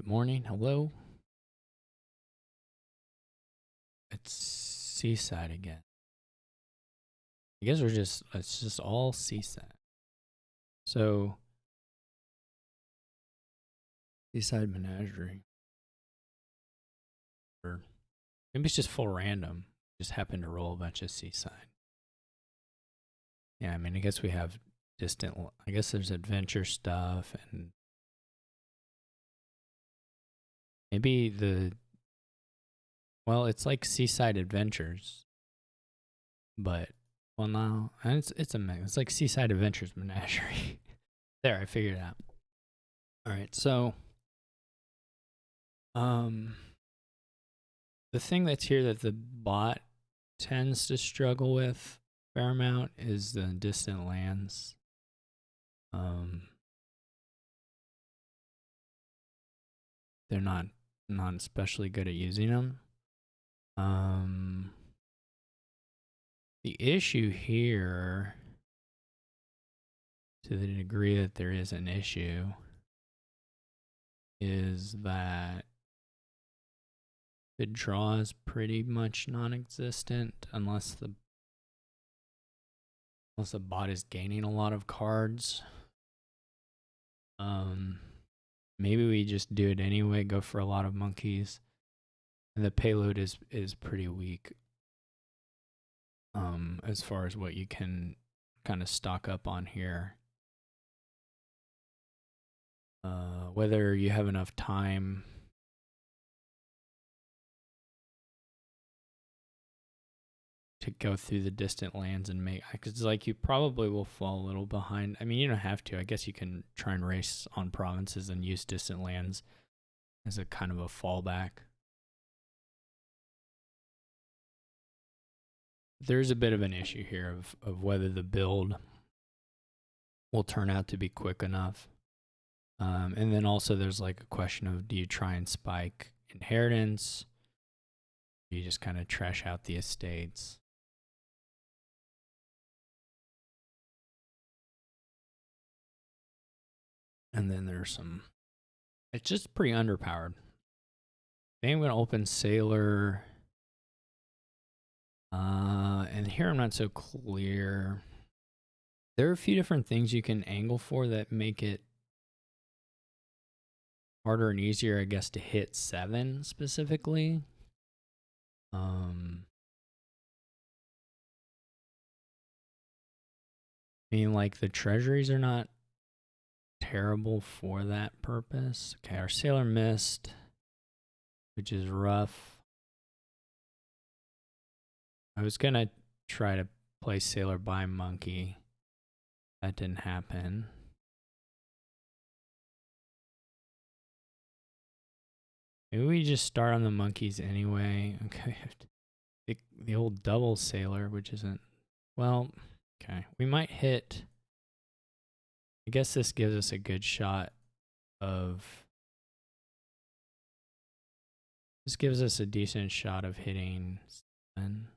Good morning. Hello. It's Seaside again. I guess it's just all Seaside. So, Seaside Menagerie. Or maybe it's just full random. Just happen to roll a bunch of Seaside. Yeah, I mean, I guess we have I guess there's adventure stuff and maybe it's like Seaside Adventures, but, well, no, and it's a mix. It's like Seaside Adventures Menagerie. There, I figured it out. All right, so, um, the thing that's here that the bot tends to struggle with a fair amount is the distant lands. They're not especially good at using them. The issue here, to the degree that there is an issue, is that the draw is pretty much non-existent unless the bot is gaining a lot of cards. Maybe we just do it anyway, go for a lot of monkeys. And the payload is pretty weak. As far as what you can kind of stock up on here. Whether you have enough time to go through the distant lands and make, because like you probably will fall a little behind. I mean, you don't have to. I guess you can try and race on provinces and use distant lands as a kind of a fallback. There's a bit of an issue here of whether the build will turn out to be quick enough. And then also there's like a question of, do you try and spike inheritance? Or you just kind of trash out the estates? And then there's it's just pretty underpowered. I think I'm going to open Sailor. And here I'm not so clear. There are a few different things you can angle for that make it harder and easier, I guess, to hit 7 specifically. I mean, like, the treasuries are not terrible for that purpose. Okay, our Sailor missed, which is rough. I was going to try to play Sailor by Monkey. That didn't happen. Maybe we just start on the monkeys anyway. Okay. The old double Sailor, which isn't, well, okay. We might hit, I guess this gives us a good shot of, this gives us a decent shot of hitting 7.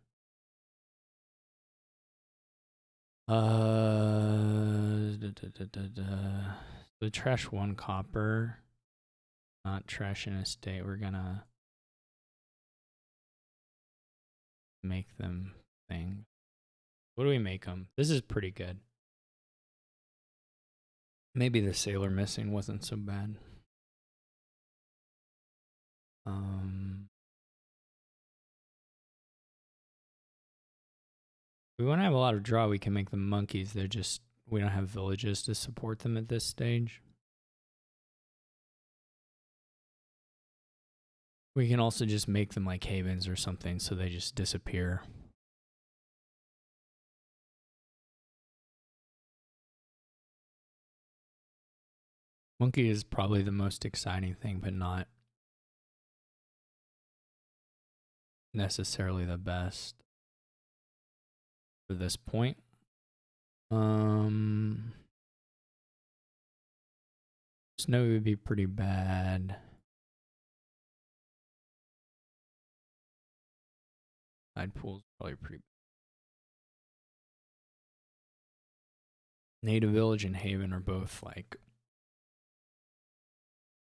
So trash 1 copper. Not trash in a state. We're gonna make them thing. What do we make them? This is pretty good. Maybe the Sailor missing wasn't so bad. We want to have a lot of draw. We can make them monkeys. They're just, we don't have villages to support them at this stage. We can also just make them like havens or something so they just disappear. Monkey is probably the most exciting thing, but not necessarily the best for this point. Snow would be pretty bad. Tide pool's probably pretty bad. Native Village and Haven are both like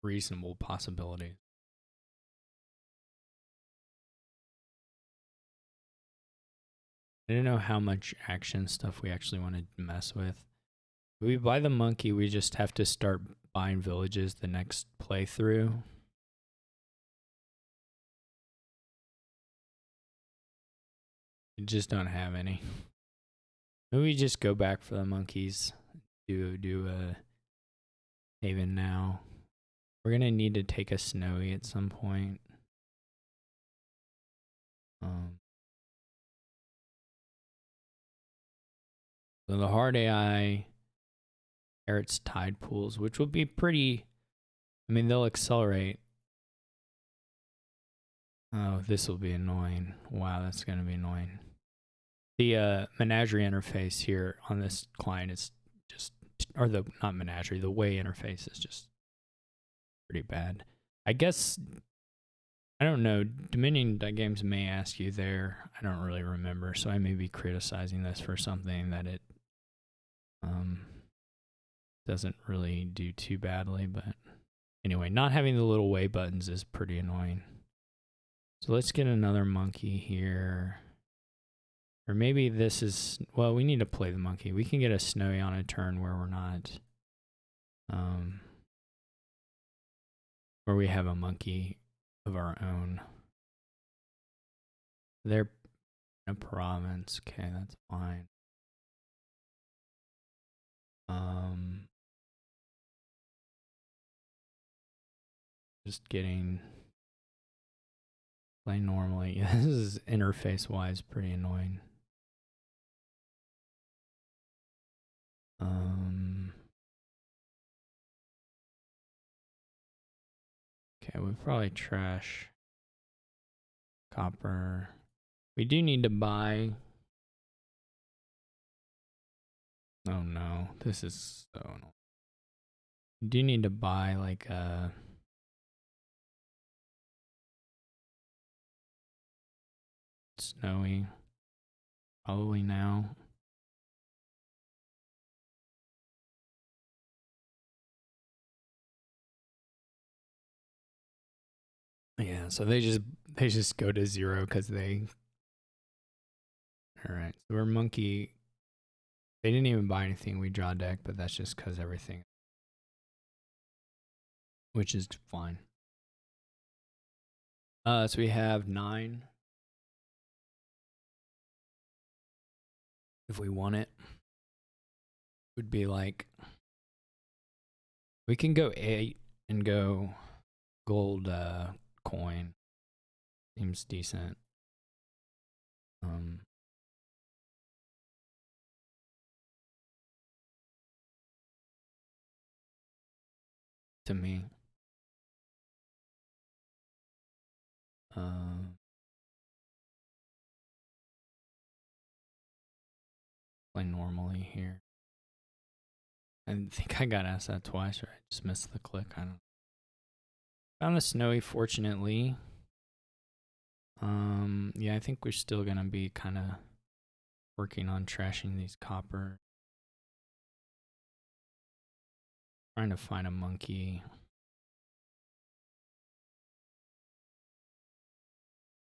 reasonable possibilities. I don't know how much action stuff we actually want to mess with. If we buy the monkey, we just have to start buying villages the next playthrough. We just don't have any. Maybe we just go back for the monkeys. Do a haven now. We're gonna need to take a snowy at some point. So the hard AI inherits tide pools, which will be pretty. I mean, they'll accelerate. Oh, this will be annoying. Wow, that's gonna be annoying. The menagerie interface here on this client is just, or the not menagerie, the way interface is just pretty bad. I guess, I don't know, Dominion Games may ask you there. I don't really remember, so I may be criticizing this for something that it doesn't really do too badly, but anyway, not having the little way buttons is pretty annoying. So let's get another monkey here. Or maybe this is, well, we need to play the monkey. We can get a snowy on a turn where we're not, where we have a monkey of our own. They're in a province. Okay, that's fine. Just getting play normally. Yeah, this is interface wise pretty annoying. Okay, we probably trash copper. We do need to buy. Oh no, this is so annoying. We do need to buy like a snowy. Probably now. Yeah, so they just go to 0 because they. All right, so we're monkey. They didn't even buy anything. We draw deck, but that's just because everything, which is fine. So we have 9. If we want it, would be like, we can go 8 and go gold coin. Seems decent. To me. Play normally here. I think I got asked that twice, or I just missed the click. I don't. Found a snowy, fortunately. Yeah, I think we're still gonna be kind of working on trashing these copper. Trying to find a monkey.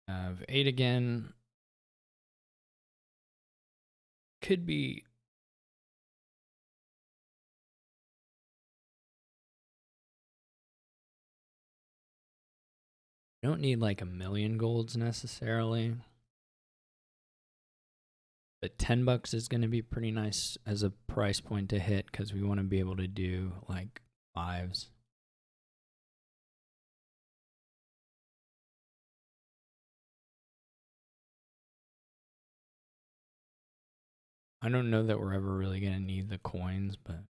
Have 8 again. Could be. You don't need like 1,000,000 golds necessarily. But $10 is going to be pretty nice as a price point to hit because we want to be able to do like 5s. I don't know that we're ever really going to need the coins, but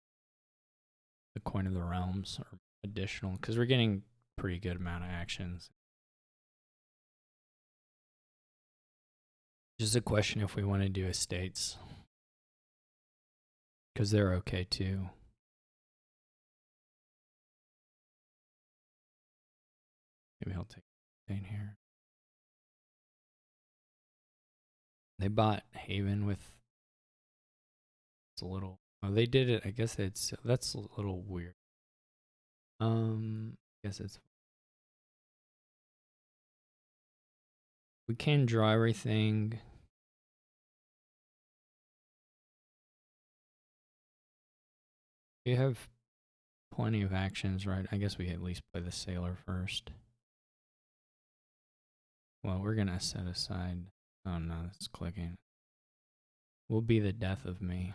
the coin of the realms are additional because we're getting pretty good amount of actions. Just a question if we want to do estates because they're okay too. Maybe I'll take a thing here. They bought Haven with. It's a little. Oh, they did it. I guess that's a little weird. Guess it's. We can draw everything. We have plenty of actions, right? I guess we at least play the sailor first. Well, we're gonna set aside. Oh no, it's clicking. Will be the death of me.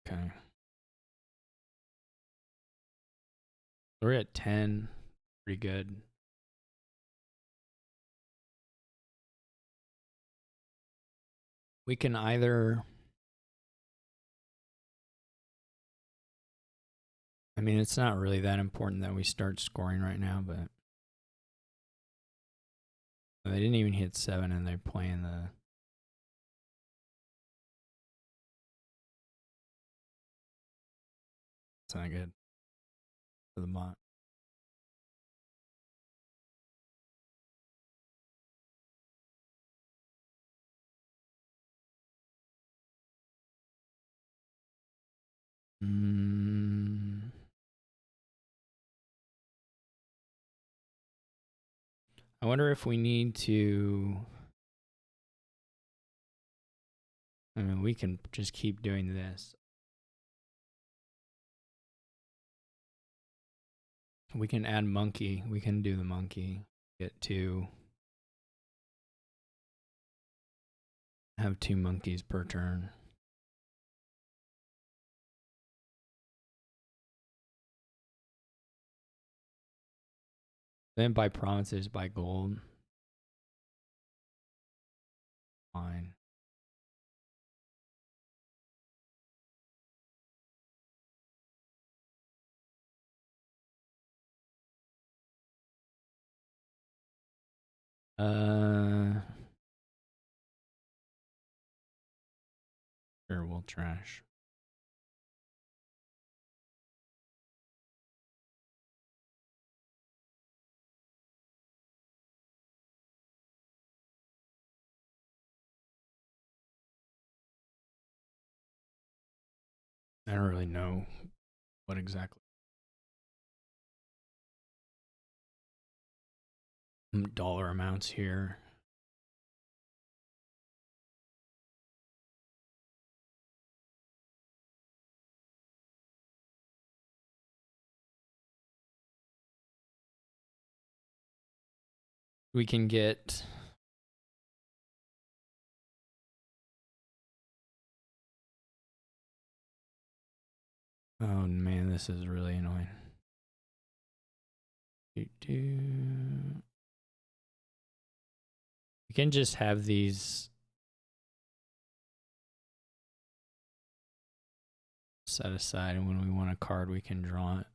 Okay. We're at 10. Pretty good. We can either. I mean, it's not really that important that we start scoring right now, but they didn't even hit 7 and they're playing the. It's not good for the bot. I wonder if we need to. I mean, we can just keep doing this. We can add monkey. We can do the monkey. Get 2. Have 2 monkeys per turn. Then buy provinces, buy gold. Fine. Sure, we'll trash. I don't really know what exactly. Dollar amounts here. We can get. Oh man, this is really annoying. We can just have these set aside, and when we want a card, we can draw it.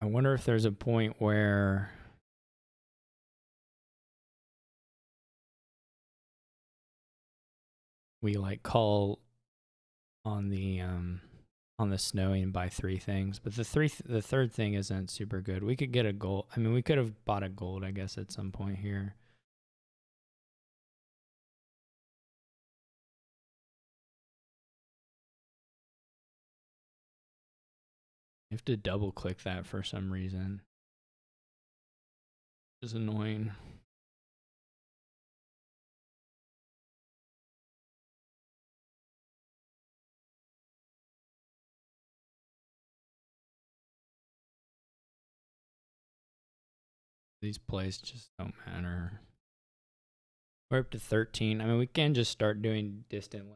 I wonder if there's a point where we like call on the snowy and buy 3 things, but the third thing isn't super good. We could get a gold. I mean, we could have bought a gold, I guess, at some point here. You have to double click that for some reason. It's annoying. These plays just don't matter. We're up to 13. I mean, we can just start doing distant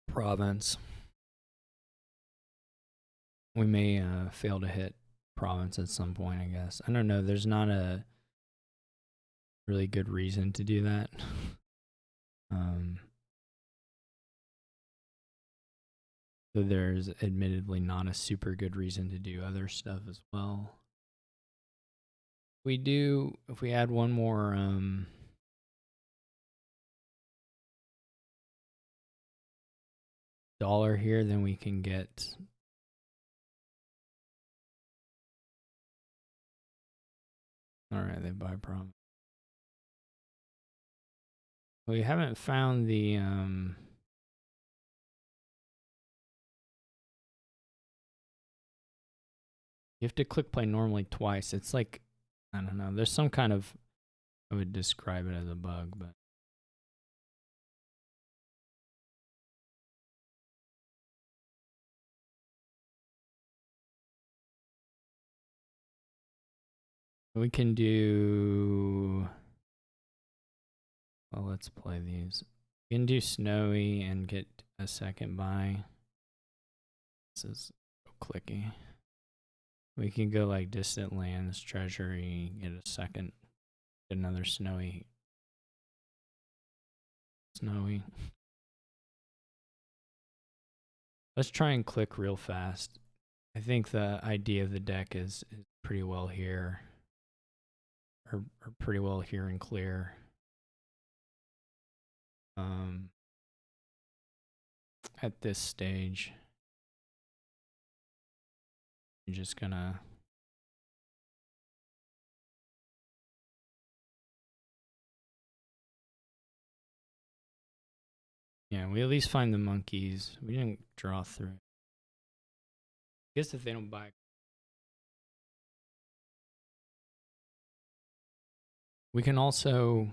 province. We may fail to hit province at some point, I guess. I don't know. There's not a really good reason to do that. So there's admittedly not a super good reason to do other stuff as well. We do, if we add one more dollar here, then we can get all right, they buy prom. We haven't found the you have to click play normally twice. It's like, I don't know. There's some kind of, I would describe it as a bug, but we can do, well, let's play these. We can do snowy and get a second buy. This is so clicky. We can go like distant lands, treasury, get a second, get another snowy. Snowy. Let's try and click real fast. I think the idea of the deck is pretty well here. Or pretty well here and clear. At this stage, you're just gonna yeah, we at least find the monkeys. We didn't draw through. I guess if they don't buy, we can also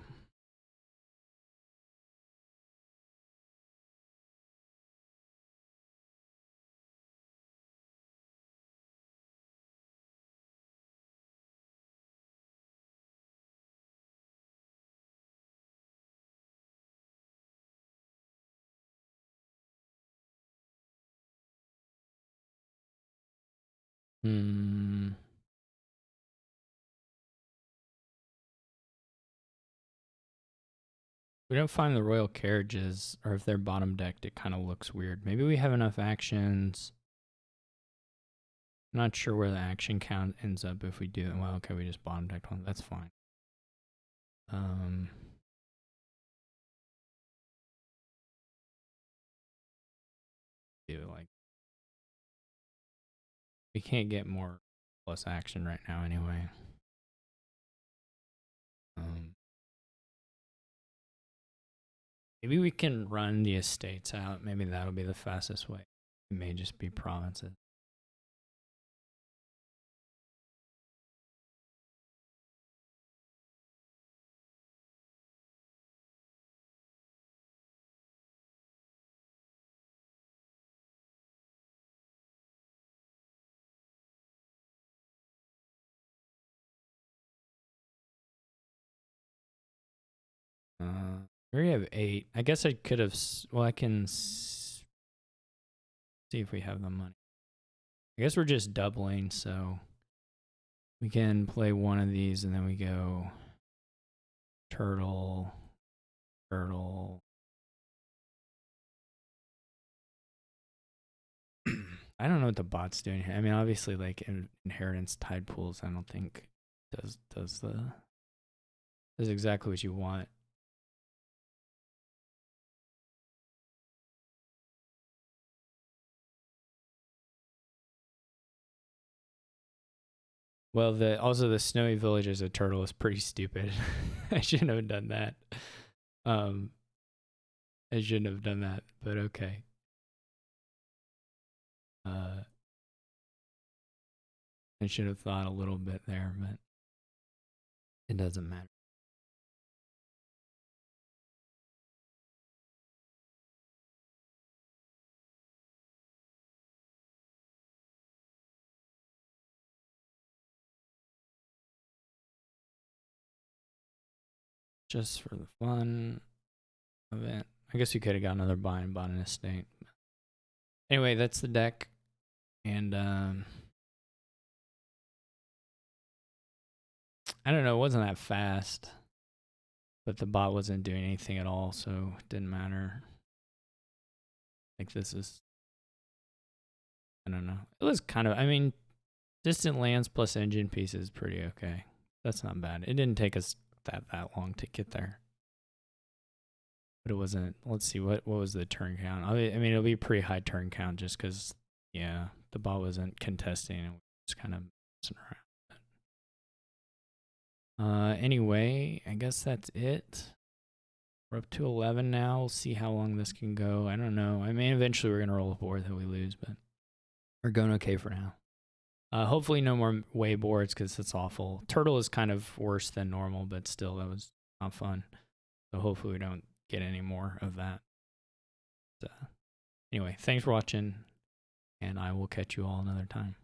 we don't find the royal carriages, or if they're bottom decked, it kind of looks weird. Maybe we have enough actions. I'm not sure where the action count ends up if we do it. Well, okay, we just bottom decked one. That's fine. Do it like we can't get more plus action right now anyway. Maybe we can run the estates out. Maybe that'll be the fastest way. It may just be provinces. We already have 8. I guess I could have. Well, I can see if we have the money. I guess we're just doubling, so we can play one of these and then we go turtle, turtle. I don't know what the bot's doing here. I mean, obviously, like inheritance tide pools, I don't think does exactly what you want. Well, also the snowy village as a turtle is pretty stupid. I shouldn't have done that. I shouldn't have done that, but okay. I should have thought a little bit there, but it doesn't matter. Just for the fun of it. I guess we could have got another buy and bought an estate. Anyway, that's the deck. And I don't know, it wasn't that fast. But the bot wasn't doing anything at all, so it didn't matter. Like this is, I don't know. It was kind of, I mean, distant lands plus engine pieces is pretty okay. That's not bad. It didn't take us that long to get there. But it wasn't, let's see, what was the turn count? I mean, it'll be a pretty high turn count just because, yeah, the bot wasn't contesting and was kind of messing around. Anyway, I guess that's it. We're up to 11 now. We'll see how long this can go. I don't know. I mean, eventually we're going to roll a board that we lose, but we're going okay for now. Hopefully no more way boards because it's awful. Turtle is kind of worse than normal, but still, that was not fun. So hopefully we don't get any more of that. Anyway, thanks for watching, and I will catch you all another time.